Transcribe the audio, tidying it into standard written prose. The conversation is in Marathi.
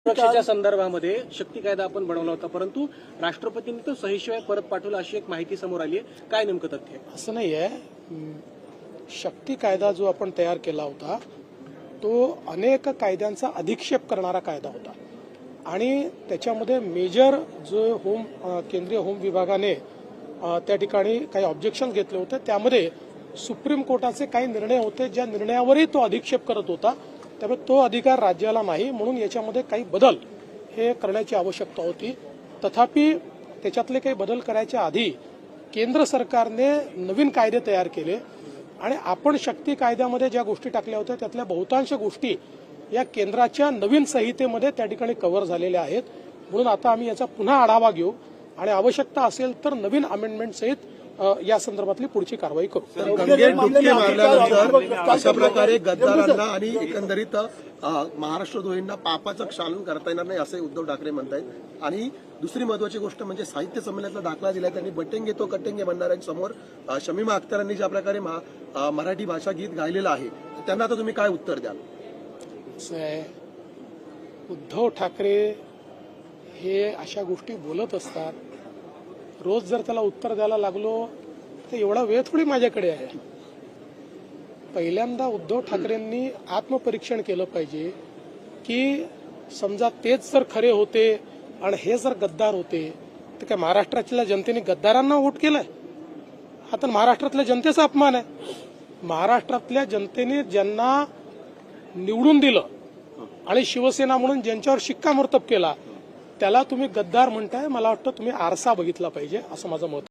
सुरक्षेच्या संदर्भामध्ये शक्ती कायदा आपण बनवला होता, परंतु राष्ट्रपतींनी तो सहीशिवाय परत पाठवला अशी एक माहिती समोर आली आहे. काय नेमकं तथ्य आहे? असं नाहीये. शक्ती कायदा जो आपण तयार केला होता तो अनेक कायद्यांचा अधिक्षेप करणारा कायदा होता आणि त्याच्यामध्ये मेजर जो केंद्रीय होम विभागाने त्या ठिकाणी काही ऑब्जेक्शन घेतले होते, त्यामध्ये सुप्रीम कोर्टाचे काही निर्णय होते ज्या निर्णयावरही तो अधिक्षेप करत होता. त्यामुळे तो अधिकार राज्याला नाही, म्हणून याच्यामध्ये काही बदल हे करण्याची आवश्यकता होती. तथापि त्याच्यातले काही बदल करायच्या आधी केंद्र सरकारने नवीन कायदे तयार केले आणि आपण शक्ती कायद्यामध्ये ज्या गोष्टी टाकल्या होत्या त्यातल्या बहुतांश गोष्टी या केंद्राच्या नवीन संहितेमध्ये त्या ठिकाणी कव्हर झालेल्या आहेत. म्हणून आता आम्ही याचा पुन्हा आढावा घेऊ आणि आवश्यकता असेल तर नवीन अमेंडमेंट सहित या संदर्भातली पुढची कारवाई करू. गंगेत डुबकी मारल्यानंतर अशा प्रकारे गद्दारांना आणि एकंदरीत महाराष्ट्र द्रोहींना पापाचं क्षालन करता येणार नाही असे उद्धव ठाकरे म्हणतायत. आणि दुसरी महत्वाची गोष्ट म्हणजे साहित्य संमेलनातला दाखला दिलाय त्यांनी. बटेंगे तो कटेंगे म्हणणाऱ्यांसमोर शमीमा अख्तरांनी ज्या प्रकारे मराठी भाषा गीत गायलेलं आहे, त्यांना आता तुम्ही काय उत्तर द्याल? उद्धव ठाकरे हे अशा गोष्टी बोलत असतात. रोज जर त्याला उत्तर द्यायला लागलो तर एवढा वेळ थोडी माझ्याकडे आहे. पहिल्यांदा उद्धव ठाकरेंनी आत्मपरीक्षण केलं पाहिजे की समजा तेच जर खरे होते आणि हे जर गद्दार होते तर काय महाराष्ट्रातल्या जनतेने गद्दारांना वोट केलंय? हा तर महाराष्ट्रातल्या जनतेचा अपमान आहे. महाराष्ट्रातल्या जनतेने ज्यांना निवडून दिलं आणि शिवसेना म्हणून ज्यांच्यावर शिक्कामोर्तब केला त्याला तुम्ही गद्दार म्हणताय. मला वाटतं तुम्ही आरसा बघितला पाहिजे असं माझं मत.